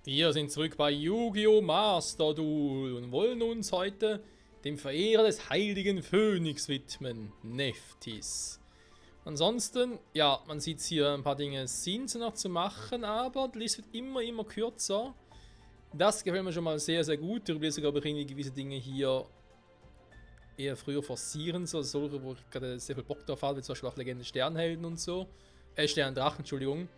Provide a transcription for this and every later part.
Wir sind zurück bei Yu-Gi-Oh! Master Duel und wollen uns heute dem Verehrer des heiligen Phönix widmen, Nephthys. Ansonsten, ja, man sieht hier ein paar Dinge sind sie noch zu machen, aber die Liste wird immer kürzer. Das gefällt mir schon mal sehr gut. Ich will sogar irgendwie gewisse Dinge hier eher früher forcieren, so solche, wo ich gerade sehr viel Bock drauf habe, wie zum Beispiel auch Legende Sternhelden und so. Sterndrachen, Entschuldigung.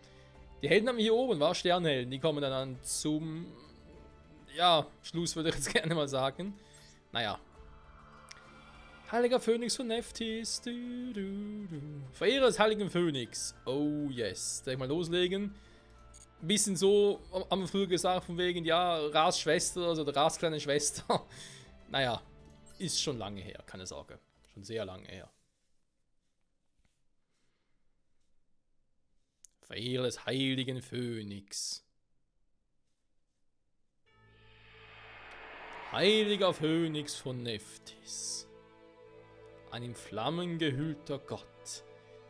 Die Helden haben wir hier oben, war Sternhelden. Die kommen dann zum, ja, Schluss würde ich jetzt gerne mal sagen. Naja. Heiliger Phönix von Nephthys. Verehrer des heiligen Phönix. Oh yes. Soll ich mal loslegen? Ein bisschen so, haben wir früher gesagt, von wegen, ja, Ras Schwester, also der Ras kleine Schwester. Naja, ist schon lange her, keine Sorge. Schon sehr lange her. Verehrer des heiligen Phönix. Heiliger Phönix von Nephthys. Ein in Flammen gehüllter Gott,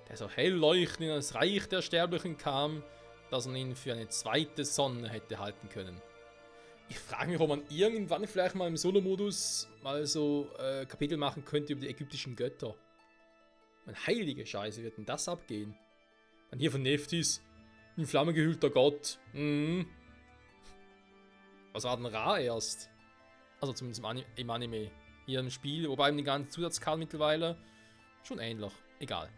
der so hell leuchtend in das Reich der Sterblichen kam, dass man ihn für eine zweite Sonne hätte halten können. Ich frage mich, ob man irgendwann vielleicht mal im Solo-Modus mal so Kapitel machen könnte über die ägyptischen Götter. Eine heilige Scheiße, wird denn das abgehen? Dann hier von Nephthys, in Flamme gehüllter Gott. Was war denn Ra erst? Also zumindest im Anime. Hier im Spiel, wobei ihm die ganzen Zusatzkarten mittlerweile schon ähnlich. Egal.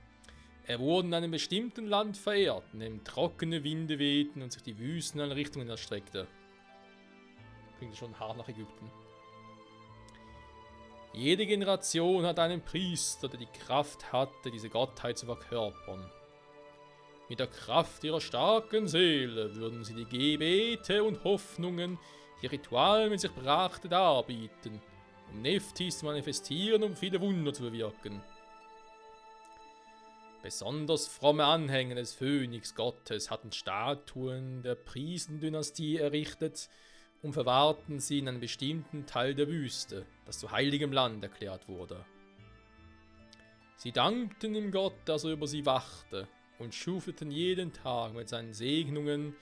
Er wurde in einem bestimmten Land verehrt, in dem trockene Winde wehten und sich die Wüsten in alle Richtungen erstreckte. Klingt schon hart nach Ägypten. Jede Generation hat einen Priester, der die Kraft hatte, diese Gottheit zu verkörpern. Mit der Kraft ihrer starken Seele würden sie die Gebete und Hoffnungen, die Rituale mit sich brachten, darbieten, um Nephthys zu manifestieren und viele Wunder zu bewirken. Besonders fromme Anhänger des Phönix-Gottes hatten Statuen der Priesterdynastie errichtet und verwahrten sie in einem bestimmten Teil der Wüste, das zu heiligem Land erklärt wurde. Sie dankten dem Gott, dass er über sie wachte, und schuften jeden Tag mit seinen Segnungen,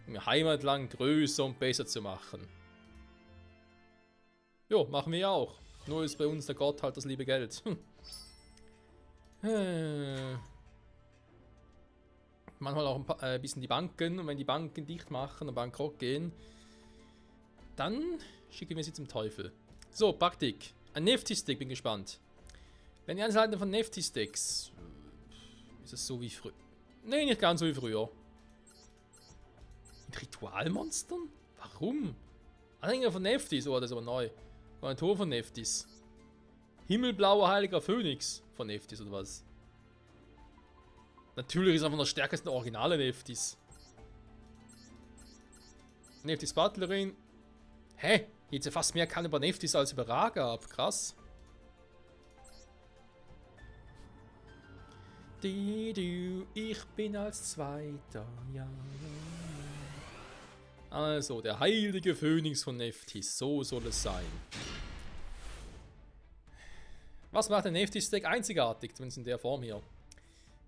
um ihr Heimatland größer und besser zu machen. Jo, machen wir ja auch. Nur ist bei uns der Gott halt das liebe Geld. Manchmal auch ein bisschen die Banken, und wenn die Banken dicht machen und bankrott gehen, dann schicken wir sie zum Teufel. So, Praktik. Ein Nephthys-Stick, bin gespannt. Wenn die Einzelheiten von Nephthys-Sticks... Ist es so wie früher? Nee, nicht ganz so wie früher. Mit Ritualmonstern? Warum? Anhänger von Nephthys, oh, das ist aber neu. War ein Tor von Nephthys. Himmelblauer heiliger Phönix von Nephthys oder was? Natürlich ist er von der stärksten originale Nephthys. Nephthys Butlerin. Hä? Jetzt ja fast mehr kann über Nephthys als über Ragab. Krass. Ich bin als Zweiter. Ja. Also, der heilige Phönix von Nephthys. So soll es sein. Was macht der Nephthys-Deck einzigartig, zumindest in der Form hier?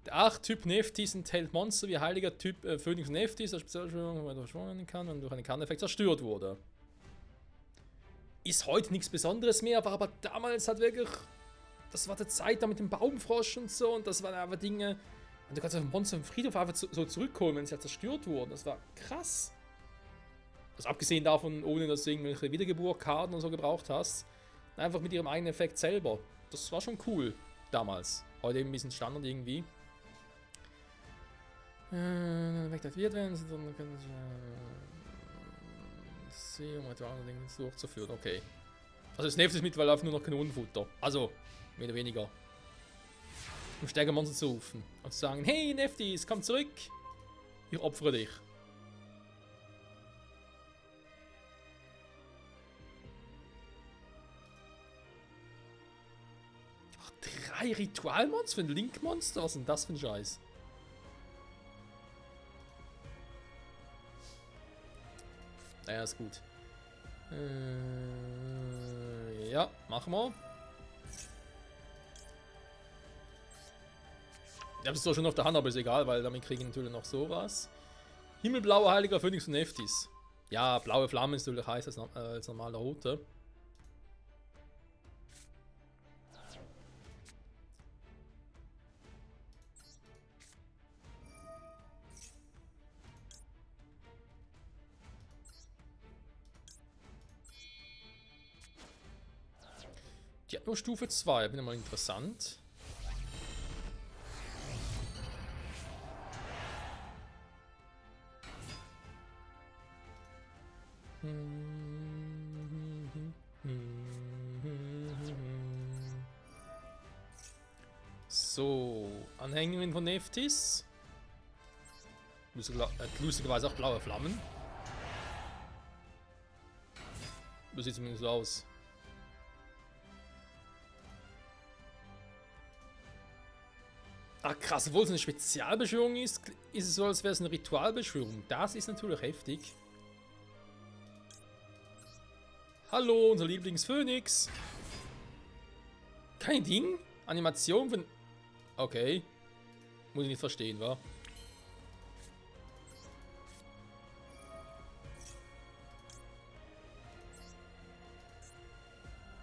Der Archetyp Nephthys enthält Monster wie heiliger Typ Phönix Nephthys, der Spezialbeschwörung verschwunden kann und durch einen Karteneffekt zerstört wurde. Ist heute nichts Besonderes mehr, war aber damals halt wirklich... Das war die Zeit da mit dem Baumfrosch und so, und das waren einfach Dinge... Und du kannst auf ein Monster im Friedhof einfach so zurückholen, wenn sie halt zerstört wurden. Das war krass. Also abgesehen davon, ohne dass du irgendwelche Wiedergeburt-Karten und so gebraucht hast. Einfach mit ihrem eigenen Effekt selber. Das war schon cool. Damals. Heute eben ein bisschen Standard irgendwie. Aktiviert werden, dann können sie um etwa andere Dinge durchzuführen. Okay. Also das Nephthys mittlerweile läuft nur noch Kanonenfutter. Also, mehr oder weniger. Um stärkere Monster zu rufen. Und zu sagen, hey Nephthys, komm zurück. Ich opfere dich. Ach, 3 Ritualmonster für ein Link-Monster? Was ist denn das für ein Scheiß? Naja, ist gut. Ja, machen wir. Ich habe es zwar schon auf der Hand, aber ist egal, weil damit kriegen wir natürlich noch sowas. Himmelblauer heiliger Phönix von Nephthys. Ja, blaue Flamme ist natürlich heißer als normale rote. Die hat nur Stufe 2, bin mal interessant. So, Anhängerin von Nephthys. Lustigerweise auch blaue Flammen. Das sieht zumindest so aus. Ah krass, obwohl es eine Spezialbeschwörung ist, ist es so, als wäre es eine Ritualbeschwörung. Das ist natürlich heftig. Hallo, unser Lieblingsphönix. Kein Ding? Animation von... Okay. Muss ich nicht verstehen, wa?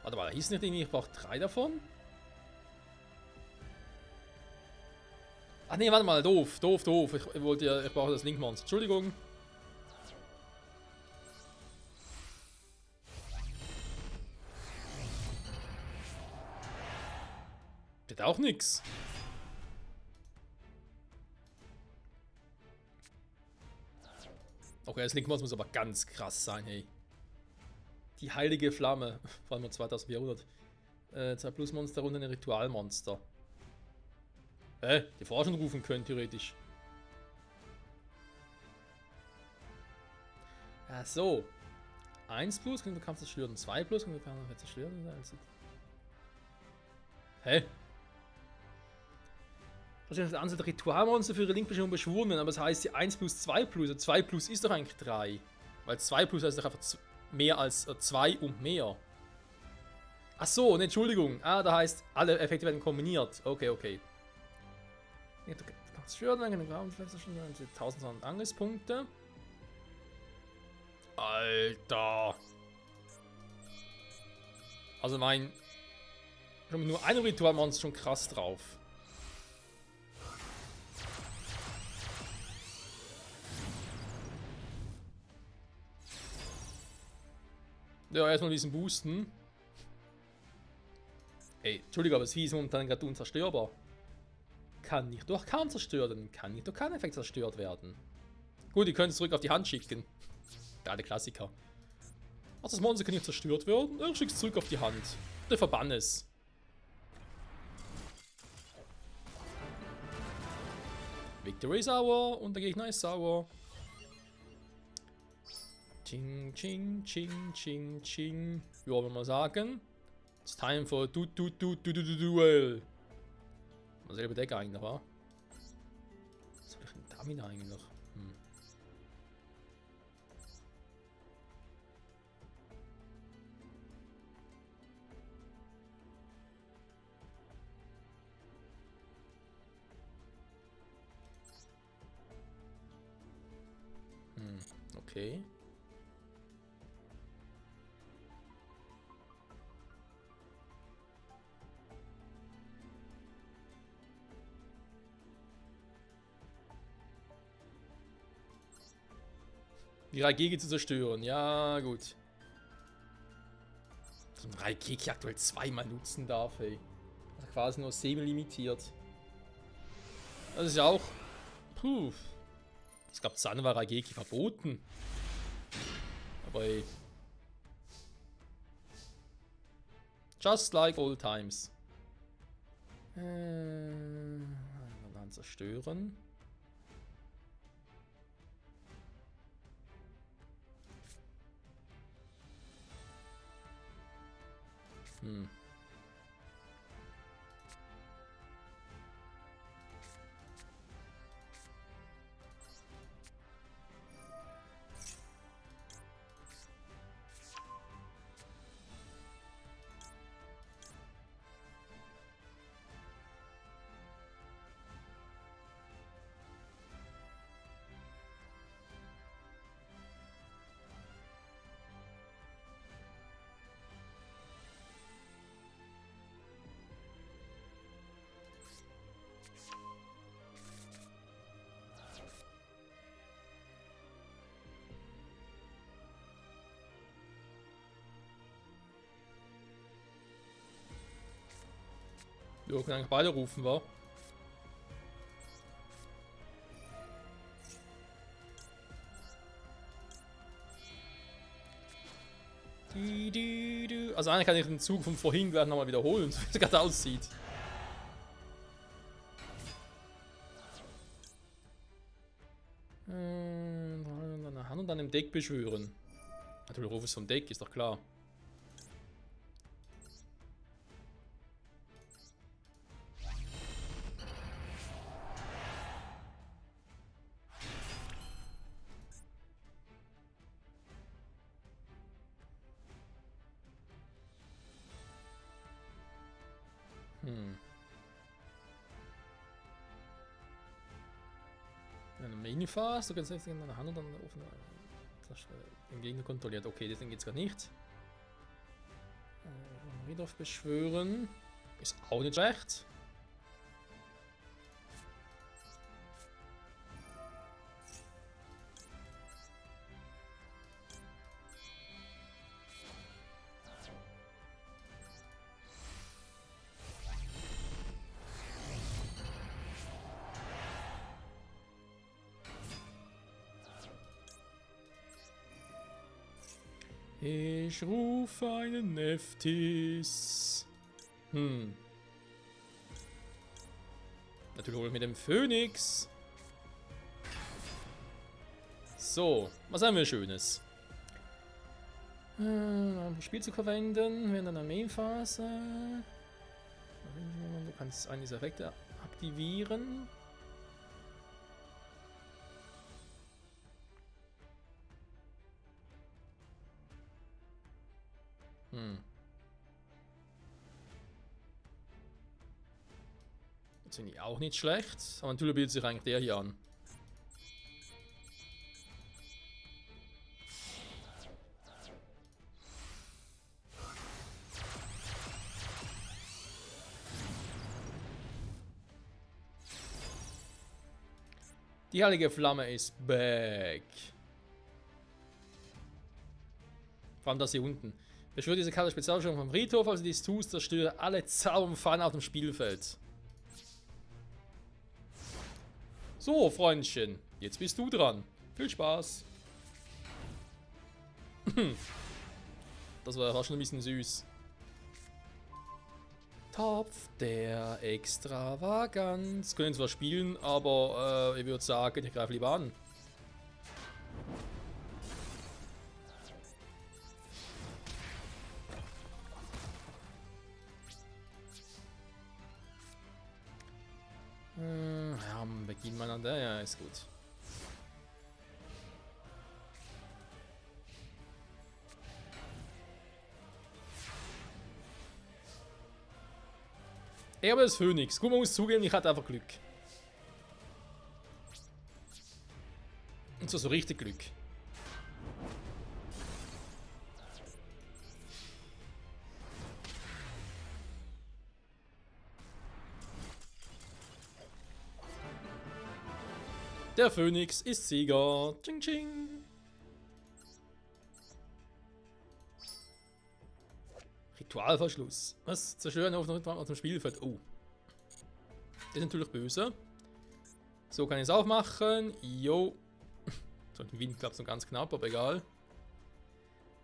Warte mal, da hieß nicht irgendwie, ich brauche 3 davon? Ach nee, warte mal, doof. Ich brauche das Link-Monster. Entschuldigung. Wird auch nix. Okay, das Link-Monster muss aber ganz krass sein, hey. Die heilige Flamme. Vor allem nur 2400. 2 Plus Monster und ein Ritualmonster. Die Forschung rufen können, theoretisch. Ach so. 1 plus, du kannst zerstören. 2 plus, du kannst zerstören. Hä? Das Anzahl der Ritualmonster für ihre Linkbeschwörung beschworen werden, aber das heißt, die 1 plus 2 plus, also 2 plus ist doch eigentlich 3. Weil 2 plus heißt doch einfach mehr als 2 und mehr. Ach so, ne, Entschuldigung. Ah, da heißt, alle Effekte werden kombiniert. Okay, okay. Du kannst schwören, dann kann du 1200 Angriffspunkte. Alter. Also mein... Schon mit nur einem Ritualmonster schon krass drauf. Ja, erstmal diesen Boosten. Ey, Entschuldigung, aber das Vieh ist momentan gerade unzerstörbar. Kann nicht durch Kampf zerstört werden, kann nicht durch Kampfeffekt zerstört werden. Gut, ihr könnt es zurück auf die Hand schicken. Ja, der Klassiker. Also das Monster kann nicht zerstört werden, er schickt es zurück auf die Hand. Der verbann es. Victory ist sauer und der Gegner ist sauer. Ching, ching, ching, ching, ching. Ja, will man sagen. It's time for duel. Selbe Deck eigentlich, wa? Was soll ich denn damit eigentlich? Okay. Die Raigeki zu zerstören, ja gut. So ein Raigeki aktuell zweimal nutzen darf, ey. Also quasi nur semi-limitiert. Das ist ja auch... Puh. Es gab Zahn war Raigeki verboten. Aber ey. Just like old times. Dann zerstören. Ja, können eigentlich beide rufen, wa? Also eigentlich kann ich den Zug von vorhin gleich nochmal wiederholen, so wie es gerade aussieht. Eine Hand und dann im Deck beschwören. Natürlich ruf es vom Deck, ist doch klar. Eine Mini-Phase, du kannst jetzt in einer Hand und dann offen den Gegner kontrolliert. Okay, deswegen geht's gar nicht. Riedhoff beschwören. Ist auch nicht schlecht. Ich rufe einen Nephthys. Natürlich hole ich mit dem Phönix. So, was haben wir Schönes? Spiel zu verwenden, während einer Armeephase. Du kannst einen dieser Effekte aktivieren. Das finde ich auch nicht schlecht, aber natürlich bietet sich eigentlich der hier an. Die heilige Flamme ist back. Vor allem das hier unten. Beschwöre diese Karte Spezialstellung vom Friedhof, also dies tust, zerstöre alle Zauberpfannen auf dem Spielfeld. So, Freundchen, jetzt bist du dran. Viel Spaß. Das war fast schon ein bisschen süß. Topf der Extravaganz. Können zwar spielen, aber ich würde sagen, ich greife lieber an. Ja, beginnen wir an der, ja, ist gut. Erbe des Phönix. Gut, man muss zugeben, ich hatte einfach Glück. Und so richtig Glück. Der Phönix ist Sieger. Ching ching. Ritualverschluss. Was? Zerstören auf dem Spielfeld. Oh. Das ist natürlich böse. So kann ich es auch machen. Jo. So, im Wind klappt es noch ganz knapp, aber egal.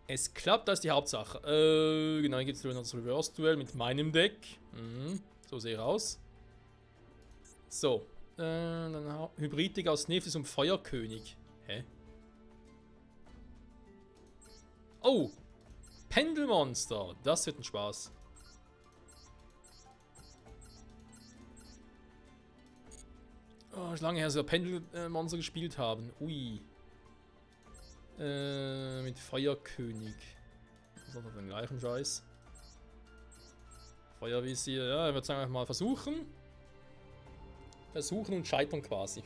Es klappt, das ist die Hauptsache. Genau, hier gibt es noch das Reverse-Duell mit meinem Deck. So sehe ich aus. So. Dann Hybriddig aus Nephthys und Feuerkönig. Hä? Oh! Pendelmonster. Das wird ein Spaß. Oh, ist lange her, dass wir Pendelmonster gespielt haben. Ui. Mit Feuerkönig. Was hat er den gleichen Scheiß? Feuervisier. Ja, ich würde sagen, einfach mal versuchen. Versuchen und scheitern quasi.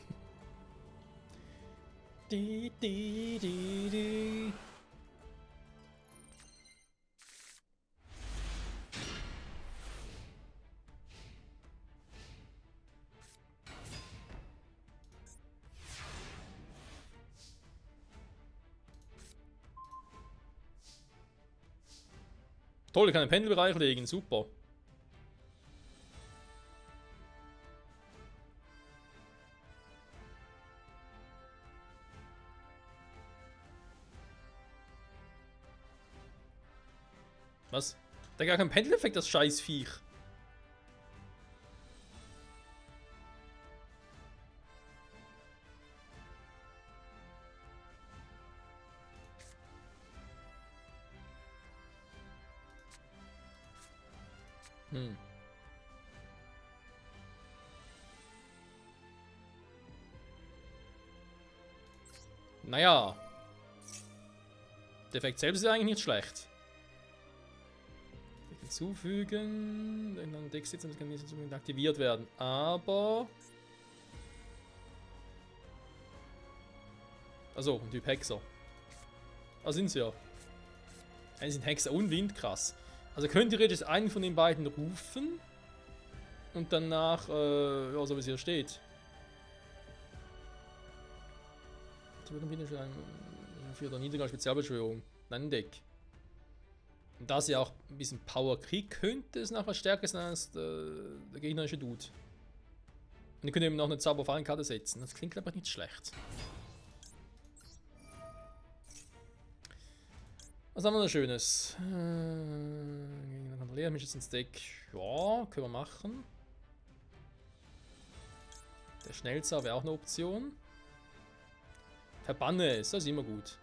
Toll, ich kann den Pendelbereich legen, super. Was? Der hat gar keinen Pendeleffekt, das Scheißviech. Hm. Naja. Der Effekt selbst ist eigentlich nicht schlecht. Hinzufügen. Dann Deck sitzen, das kann nicht aktiviert werden. Aber. Also, ein Typ Hexer. Da sind sie ja. Einen sind Hexer und Wind, krass. Also könnt ihr jetzt einen von den beiden rufen. Und danach, ja, so wie es hier steht. Für der Niedergang Spezialbeschwörung. Dann Deck. Und da sie auch ein bisschen Power kriegt, könnte es nachher stärker sein als der gegnerische Dude. Und ihr könnt eben noch eine Zauberfallenkarte setzen. Das klingt aber nicht schlecht. Was haben wir da Schönes? Kontrollieren mich jetzt ins Deck. Ja, können wir machen. Der Schnellzauber wäre auch eine Option. Verbanne es, das ist immer gut.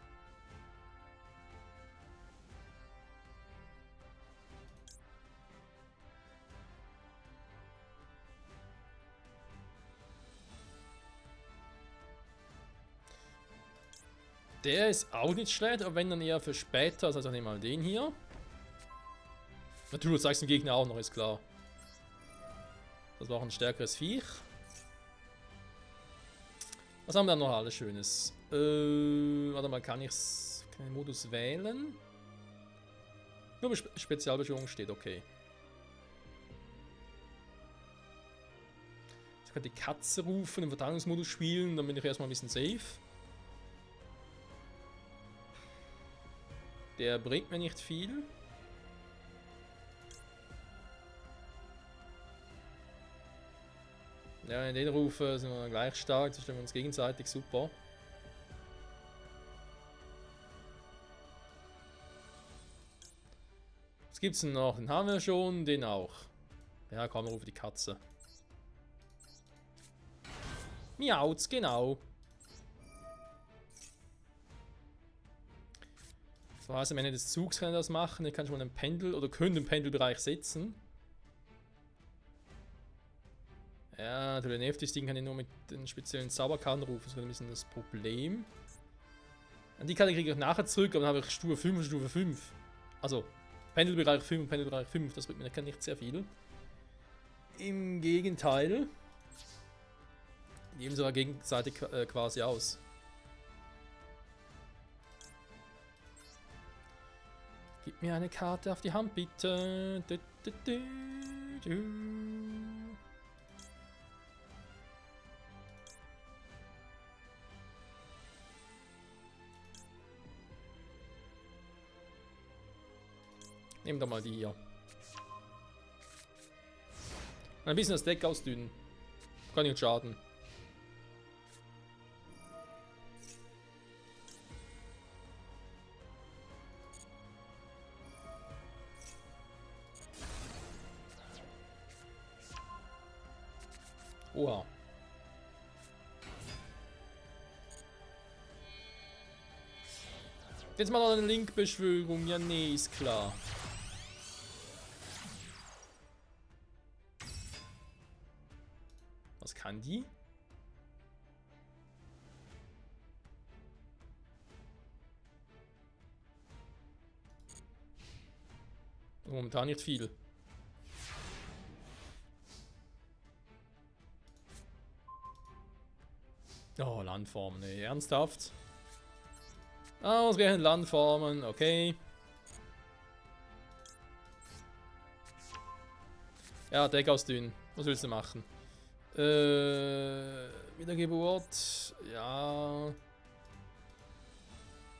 Der ist auch nicht schlecht, aber wenn dann eher für später, also nehmen wir mal den hier. Natürlich zeigst du den Gegner auch noch, ist klar. Das war auch ein stärkeres Viech. Was haben wir dann noch alles Schönes? Warte mal, kann ich den Modus wählen? Nur Spezialbeschwörung steht, okay. Ich kann die Katze rufen, im Verteidigungsmodus spielen, dann bin ich erstmal ein bisschen safe. Der bringt mir nicht viel. Ja, in den Rufen sind wir gleich stark, das stellen wir uns gegenseitig super. Was gibt's denn noch? Den haben wir schon, den auch. Ja, komm, rufe die Katze. Miauts, genau. Das heißt, am Ende des Zugs kann ich das machen. Ich kann schon mal einen Pendel oder können den Pendelbereich setzen. Ja, natürlich Neftis Ding kann ich nur mit den speziellen Zauberkarten rufen. Das ist ein bisschen das Problem. An die Karte kriege ich auch nachher zurück, aber dann habe ich Stufe 5 und Stufe 5. Also, Pendelbereich 5 und Pendelbereich 5. Das bringt mir nicht sehr viel. Im Gegenteil. Die nehmen sogar gegenseitig quasi aus. Gib mir eine Karte auf die Hand, bitte. Nehmen doch mal die hier. Ein bisschen das Deck ausdünnen. Kann nicht schaden. Oha. Jetzt mal noch eine Link-Beschwörung. Ja, nee, ist klar. Was kann die? Momentan nicht viel. Oh, Landformen, ey, ernsthaft? Ausgerechnet Landformen, okay. Ja, Deck ausdünnen. Was willst du machen? Wiedergeburt. Ja.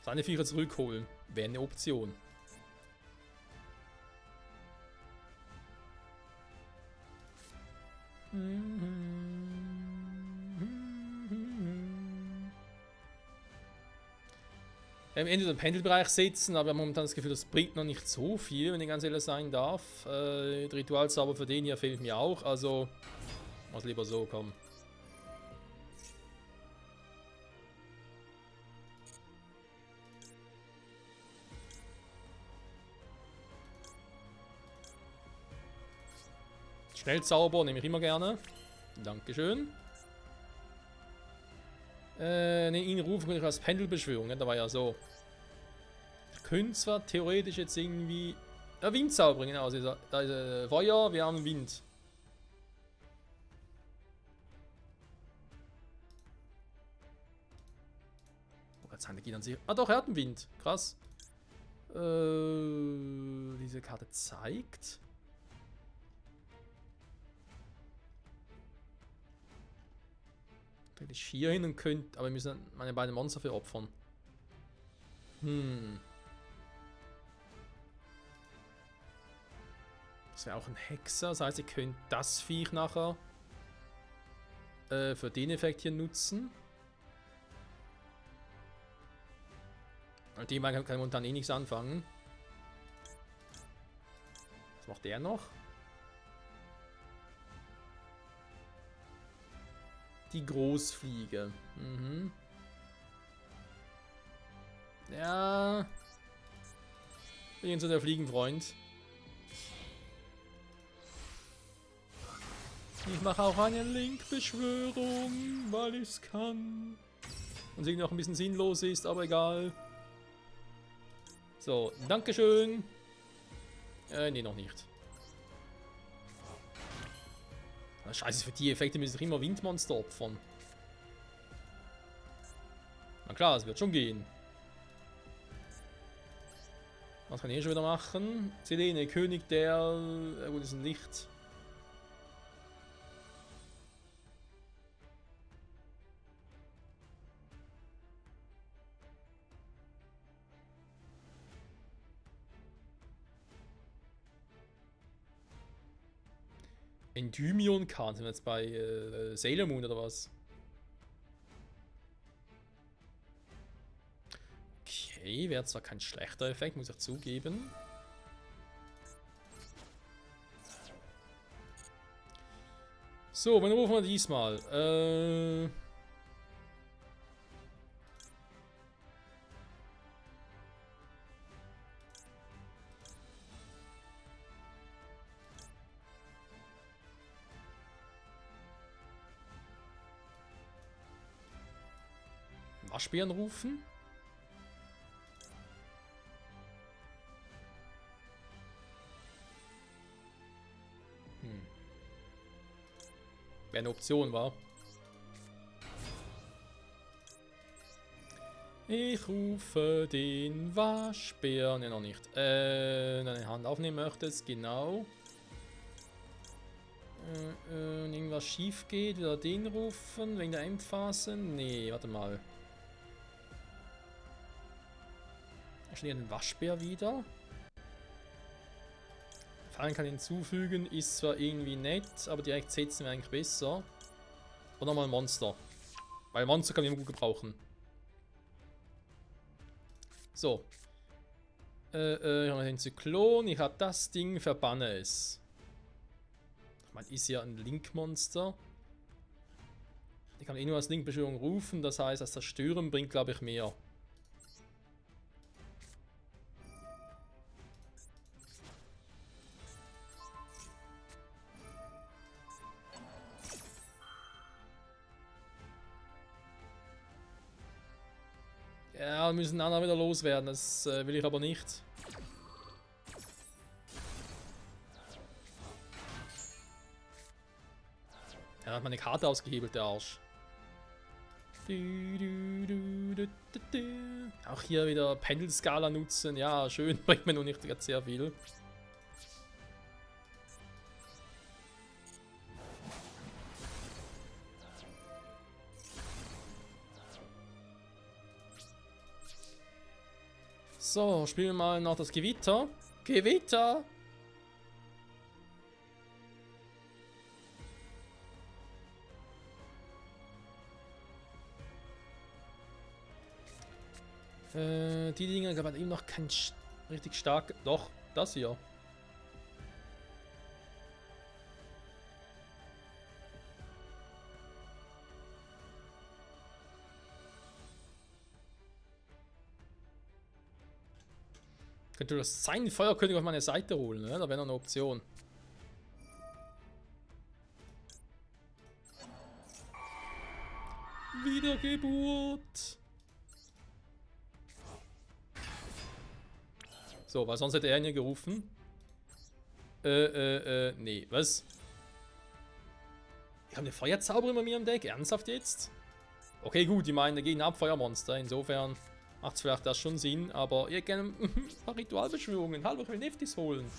Seine Viecher zurückholen. Wäre eine Option. Ende im Pendelbereich setzen, aber wir haben momentan das Gefühl, das bringt noch nicht so viel, wenn ich ganz ehrlich sein darf. Der Ritualzauber für den hier fehlt mir auch, also muss lieber so kommen. Schnellzauber nehme ich immer gerne. Dankeschön. Ne, ihn rufen könnte ich als Pendelbeschwörung, ne? Da war ja so. Ich könnte zwar theoretisch jetzt irgendwie. Ja, Windzauber, genau. Also da ist Feuer, wir haben Wind. Wo kann seine geht an sich. Ah doch, er hat einen Wind. Krass. Diese Karte zeigt. Ich hier hin und könnte. Aber wir müssen meine beiden Monster für opfern. Das wäre auch ein Hexer. Das heißt, ihr könnt das Viech nachher für den Effekt hier nutzen. Mit dem kann ich momentan eh nichts anfangen. Was macht der noch? Die Großfliege. Mhm. Ja. Ich bin so der Fliegenfreund. Ich mache auch eine Link-Beschwörung, weil ich es kann. Und sie noch ein bisschen sinnlos ist, aber egal. So, Dankeschön. Nee, noch nicht. Scheiße, für die Effekte müssen ich immer Windmonster opfern. Na klar, es wird schon gehen. Was kann ich schon wieder machen? Selene, König der... Wo ist ein Licht? Endymion-Kahn, sind wir jetzt bei Sailor Moon oder was? Okay, wäre zwar kein schlechter Effekt, muss ich zugeben. So, wann rufen wir diesmal? Waschbären rufen? Wäre eine Option, war. Ich rufe den Waschbären. Ne, noch nicht. Deine Hand aufnehmen möchtest, genau. Irgendwas schief geht, wieder den rufen, wegen der Endphase. Nee, warte mal. Schon hier den Waschbär wieder. Fallen kann hinzufügen, ist zwar irgendwie nett, aber direkt setzen wir eigentlich besser. Oder mal ein Monster. Weil Monster kann ich immer gut gebrauchen. So. Ich habe den Zyklon, ich habe das Ding, verbanne es. Ich meine, ist ja ein Link-Monster. Ich kann eh nur als Link-Beschwörung rufen, das heißt, das Zerstören bringt, glaube ich, mehr. Ja, wir müssen Anna wieder loswerden, das will ich aber nicht. Er hat meine Karte ausgehebelt, der Arsch. Auch hier wieder Pendelskala nutzen, ja, schön, bringt mir nur nicht sehr viel. So, spielen wir mal noch das Gewitter. Gewitter! Die Dinger, glaube ich, eben noch kein richtig stark. Doch, das hier. Könnte das sein Feuerkönig auf meine Seite holen, ne? Da wäre noch eine Option. Wiedergeburt. So, weil sonst hätte er ihn ja gerufen. Nee, was? Ich habe eine Feuerzauber immer mir im Deck. Ernsthaft jetzt? Okay, gut, ich meine, gegen Abfeuermonster. Insofern macht es vielleicht das schon Sinn. Aber ihr gerne ein paar Ritualbeschwörungen. Hallo, ich will Neftis holen.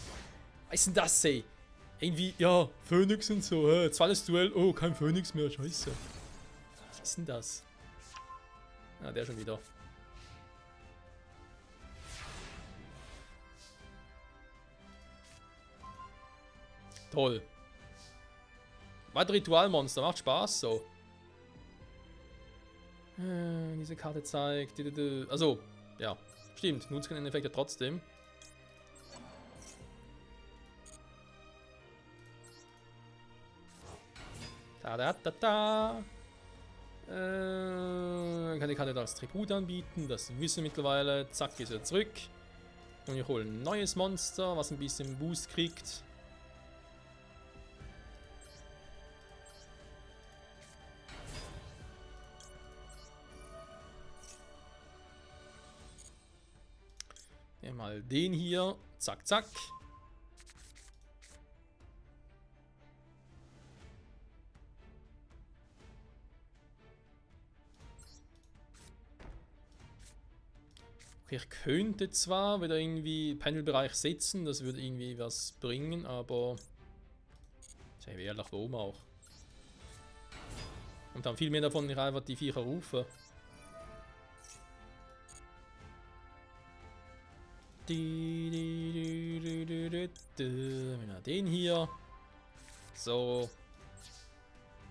Was ist denn das, ey? Irgendwie, ja, Phönix und so. Zweites Duell. Oh, kein Phönix mehr. Scheiße. Was ist denn das? Ah, der schon wieder. Toll. Weiter Ritualmonster, macht Spaß so. Diese Karte zeigt. Also, ja, stimmt. Nutzt den Effekt ja trotzdem. Da. Kann die Karte das Tribut anbieten. Das wissen wir mittlerweile. Zack, ist er zurück. Und ich hole ein neues Monster, was ein bisschen Boost kriegt. Mal den hier. Zack, zack. Okay, ich könnte zwar wieder irgendwie Pendelbereich setzen, das würde irgendwie was bringen, aber sehr ehrlich, warum auch? Und dann viel mehr davon, ich einfach die Viecher rufe. Den hier. So.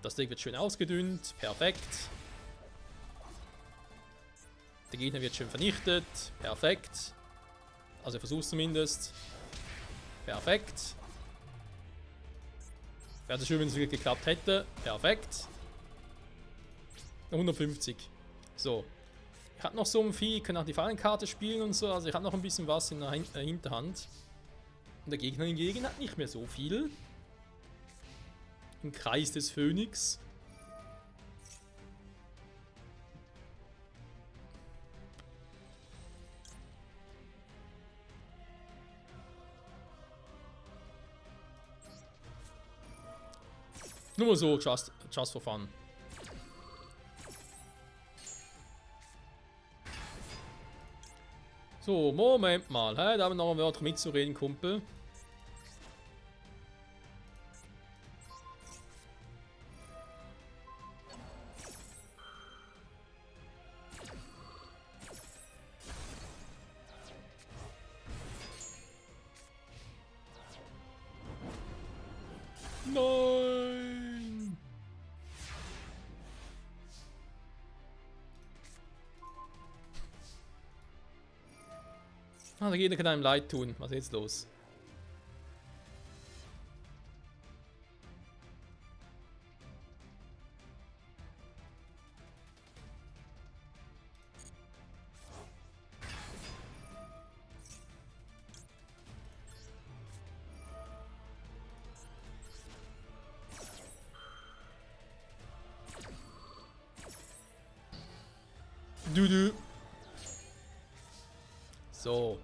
Das Deck wird schön ausgedünnt. Perfekt. Der Gegner wird schön vernichtet. Perfekt. Also versuch's zumindest. Perfekt. Wäre schön, wenn es wirklich geklappt hätte. Perfekt. 150. So. Ich habe noch so ein Vieh, ich kann auch die Fallenkarte spielen und so, also ich habe noch ein bisschen was in der Hinterhand. Und der Gegner hingegen hat nicht mehr so viel. Im Kreis des Phönix. Nur mal so, just for fun. So, Moment mal, da haben wir noch ein Wörter mitzureden, Kumpel. Nein! Ah, der Gegner kann einem leid tun. Was ist jetzt los? Du. So.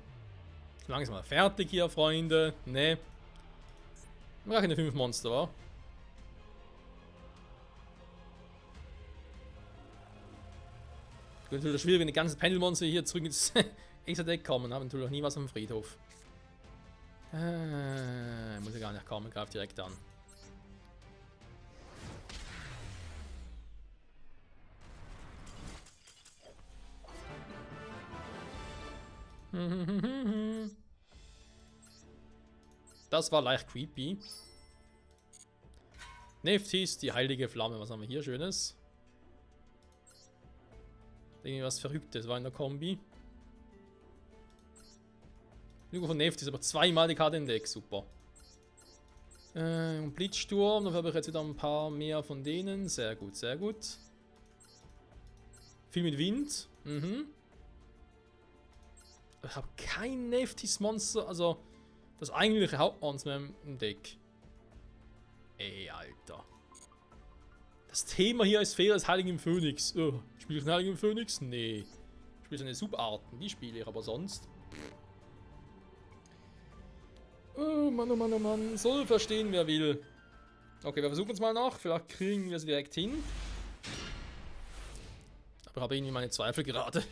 Langsam mal fertig hier, Freunde. Ne. Wir brauchen keine 5 Monster, wa? Es ist natürlich schwierig, wenn die ganzen Pendelmonster hier zurück ins Extra-Deck kommen. Haben natürlich auch nie was am Friedhof. Muss ja gar nicht kommen, greift direkt an. Das war leicht creepy. Neftis, die heilige Flamme. Was haben wir hier Schönes? Irgendwas Verrücktes war in der Kombi. Genug von Neftis, aber zweimal die Karte im Deck, super. Und Blitzsturm, dafür habe ich jetzt wieder ein paar mehr von denen. Sehr gut, sehr gut. Viel mit Wind. Mhm. Ich habe kein Neftis-Monster, also das eigentliche Hauptmonster mehr im Deck. Ey, Alter. Das Thema hier ist Fehler des Heiligen Phönix. Spiele ich den Heiligen Phönix? Nee. Ich spiele seine Subarten, die spiele ich, aber sonst. Oh Mann, oh Mann, oh Mann. Soll verstehen, wer will. Okay, wir versuchen es mal noch. Vielleicht kriegen wir es direkt hin. Aber ich habe irgendwie meine Zweifel gerade.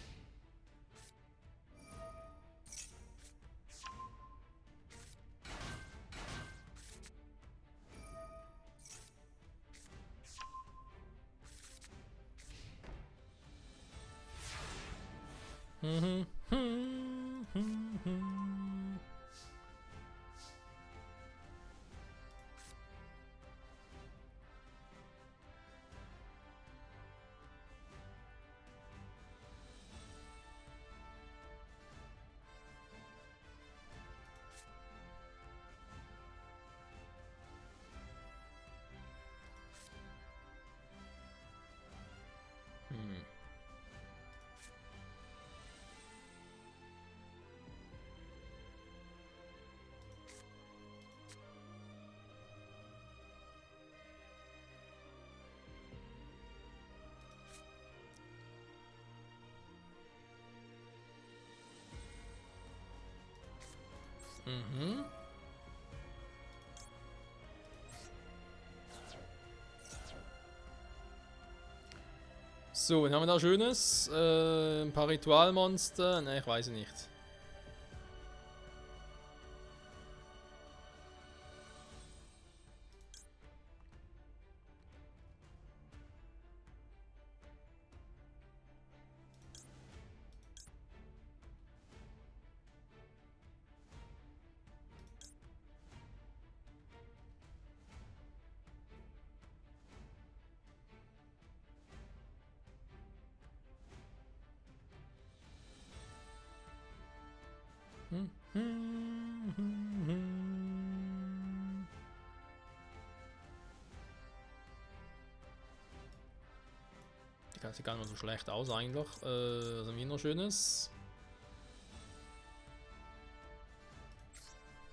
Mhm. So, was haben wir da Schönes? Ein paar Ritualmonster. Ne, ich weiß nicht. Die sieht gar nicht mal so schlecht aus eigentlich. Was haben wir noch Schönes?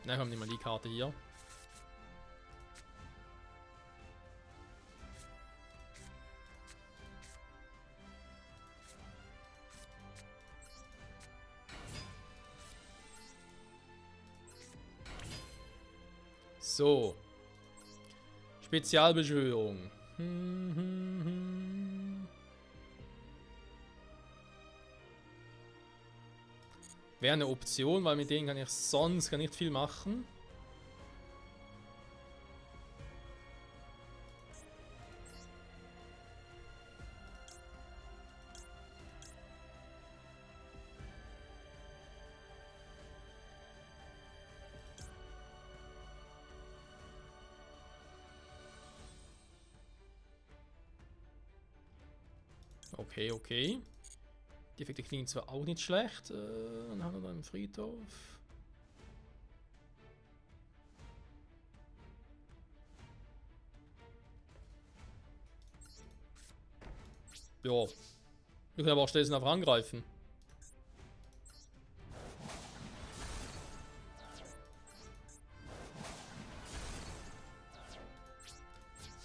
Ne, haben nicht mal die Karte hier. So. Spezialbeschwörung. Wäre eine Option, weil mit denen kann ich sonst gar nicht viel machen. Okay, okay. Die Effekte klingen zwar auch nicht schlecht. Dann haben wir da einen Friedhof. Ja. Wir können aber auch stattdessen einfach angreifen.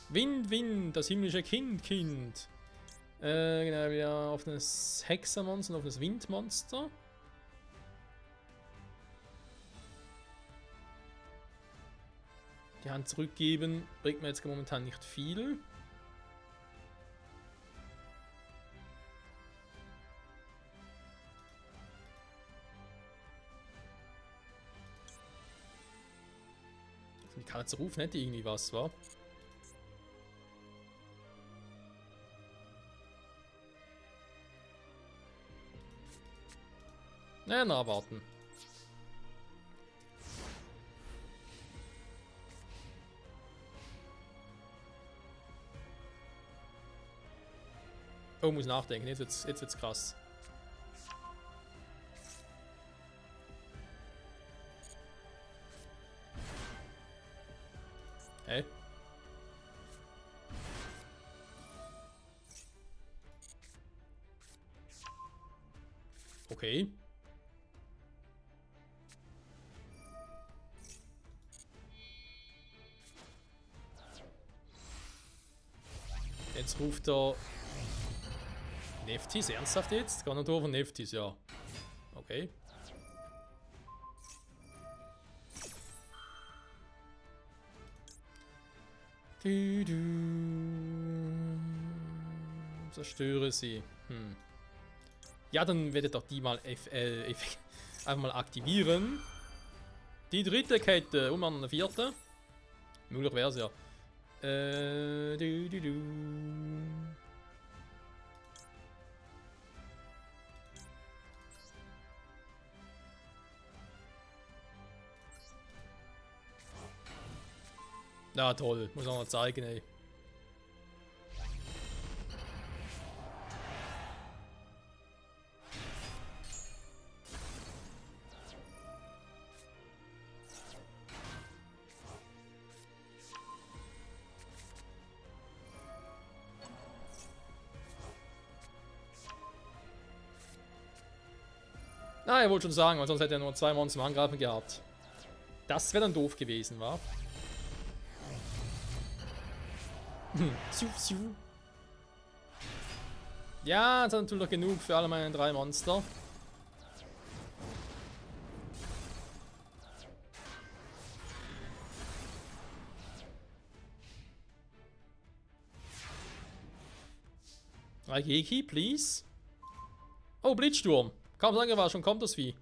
Wind, Wind, das himmlische Kind. Genau, wieder auf das Hexermonster und auf das Windmonster. Die Hand zurückgeben bringt mir jetzt momentan nicht viel. Die Karte zu rufen hätte irgendwie was, wa? Naja, na, warten. Oh, muss nachdenken. Jetzt wird's krass. Hä? Okay. Jetzt ruft er Nephthys, ernsthaft jetzt? Garnitur von Nephthys, ja. Okay. Zerstöre sie. Ja, dann werdet doch die mal einfach mal aktivieren. Die dritte Kette, um an eine vierte. Möglich wäre es ja. Na toll, muss auch mal zeigen, ey. Ah, er wollte schon sagen, weil sonst hätte er nur 2 Monster zum Angreifen gehabt. Das wäre dann doof gewesen, wa? Ja, das ist natürlich genug für alle meine 3 Monster. Raigeki, please. Oh, Blitzsturm. Kaum sagen wir, schon kommt das Vieh.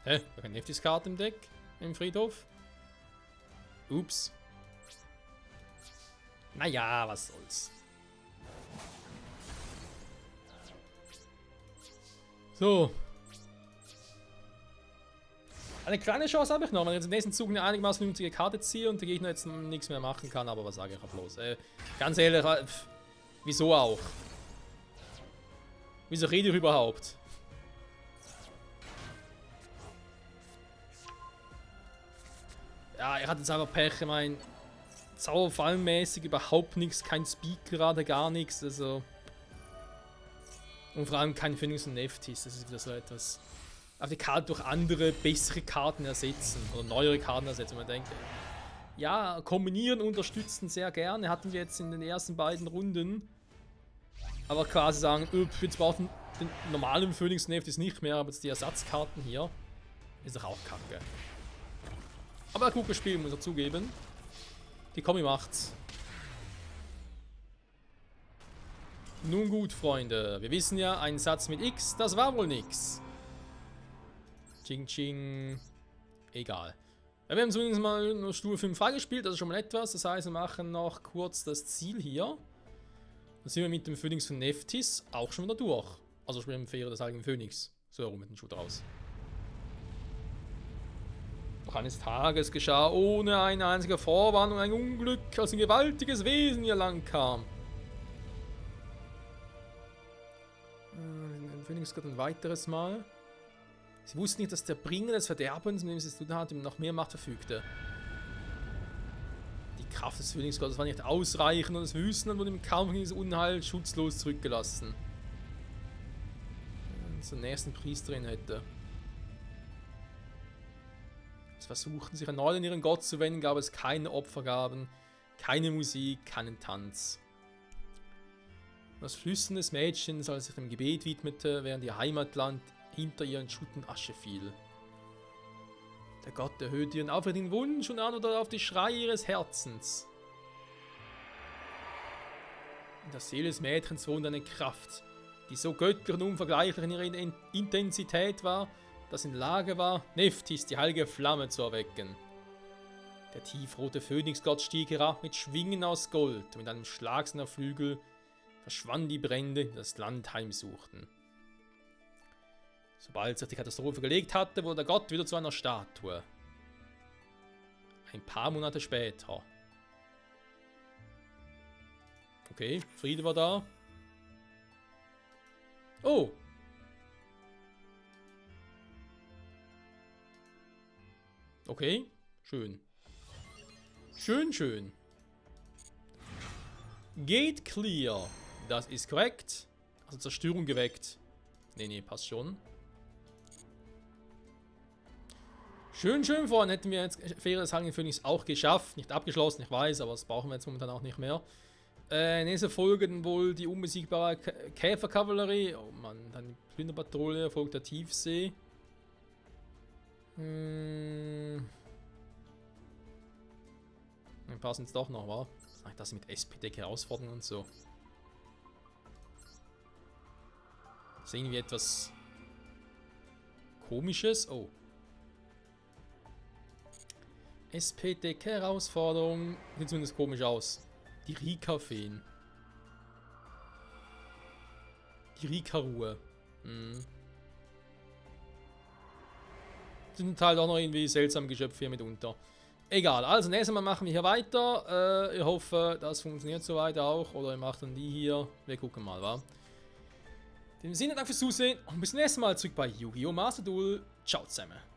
Hä? Keine Nephthys-Karte im Deck? Im Friedhof? Ups. Naja, was soll's. So. Eine kleine Chance habe ich noch, wenn ich jetzt im nächsten Zug eine einigermaßen vernünftige Karte ziehe und der Gegner jetzt nichts mehr machen kann, aber was sage ich bloß? Ganz ehrlich, wieso auch? Wieso rede ich überhaupt? Ja, er hat jetzt einfach Pech, ich meine, Zauberfallmäßig überhaupt nichts, kein Speed gerade, gar nichts, also. Und vor allem kein Phoenix und Nephthys, das ist wieder so etwas. Auf die Karte durch andere, bessere Karten ersetzen, oder neuere Karten ersetzen, man denkt. Ja, kombinieren, unterstützen sehr gerne, hatten wir jetzt in den ersten beiden Runden. Aber quasi sagen, jetzt brauchen den normalen Phoenix und Nephthys nicht mehr, aber jetzt die Ersatzkarten hier, ist doch auch kacke. Aber ein gutes Spiel, muss er zugeben. Die Kommi macht's. Nun gut, Freunde. Wir wissen ja, ein Satz mit X, das war wohl nix. Ching Ching. Egal. Ja, wir haben zumindest mal nur Stufe 5 freigespielt, das ist schon mal etwas. Das heißt, wir machen noch kurz das Ziel hier. Dann sind wir mit dem Phoenix von Nephthys auch schon wieder durch. Also spielen wir im Fähre des Heiligen Phönix. So herum mit dem Schuh raus. Noch eines Tages geschah ohne eine einzige Vorwarnung ein Unglück, als ein gewaltiges Wesen hier lang kam. Den Phönix gerade ein weiteres Mal. Sie wussten nicht, dass der Bringer des Verderbens, mit dem sie es zu tun hatten, noch mehr Macht verfügte. Die Kraft des Phönixgottes war nicht ausreichend und das Wüstenland wurde im Kampf gegen dieses Unheil schutzlos zurückgelassen. Wenn es zur nächsten Priesterin hätte. Sie versuchten sich erneut an ihren Gott zu wenden, gab es keine Opfergaben, keine Musik, keinen Tanz. Das Flüstern des Mädchens, als sich dem Gebet widmete, während ihr Heimatland hinter ihr in Schutt und Asche fiel. Der Gott erhöhte ihren aufrichtigen Wunsch und antwortete auf die Schreie ihres Herzens. In der Seele des Mädchens wohnte eine Kraft, die so göttlich und unvergleichlich in ihrer Intensität war, dass in der Lage war, Nephthys, die heilige Flamme, zu erwecken. Der tiefrote Phönixgott stieg herab mit Schwingen aus Gold. Mit einem Schlag seiner Flügel verschwanden die Brände, die das Land heimsuchten. Sobald sich die Katastrophe gelegt hatte, wurde der Gott wieder zu einer Statue. Ein paar Monate später. Okay, Friede war da. Oh! Okay, schön. Schön. Gate clear. Das ist korrekt. Also Zerstörung geweckt. Nee, passt schon. Schön, vorhin hätten wir jetzt Fähre des Heiligen Phönix auch geschafft. Nicht abgeschlossen, ich weiß, aber das brauchen wir jetzt momentan auch nicht mehr. Nächste Folge dann wohl die unbesiegbare Käferkavallerie. Oh Mann, dann die Plünderpatrouille, folgt der Tiefsee. Dann passen es doch noch, wa? Das mit SP-Deck herausfordern und so. Das ist irgendwie etwas Komisches. Oh. SP-Deck-Herausforderung. Sieht zumindest komisch aus. Die Rika-Feen. Die Rika-Ruhe. Sind halt auch noch irgendwie seltsame Geschöpfe hier mitunter. Egal, also nächstes Mal machen wir hier weiter. Ich hoffe, das funktioniert soweit auch. Oder ihr macht dann die hier. Wir gucken mal, wa? In dem Sinne, danke fürs Zusehen und bis zum nächsten Mal zurück bei Yu-Gi-Oh! Master Duel. Ciao zusammen.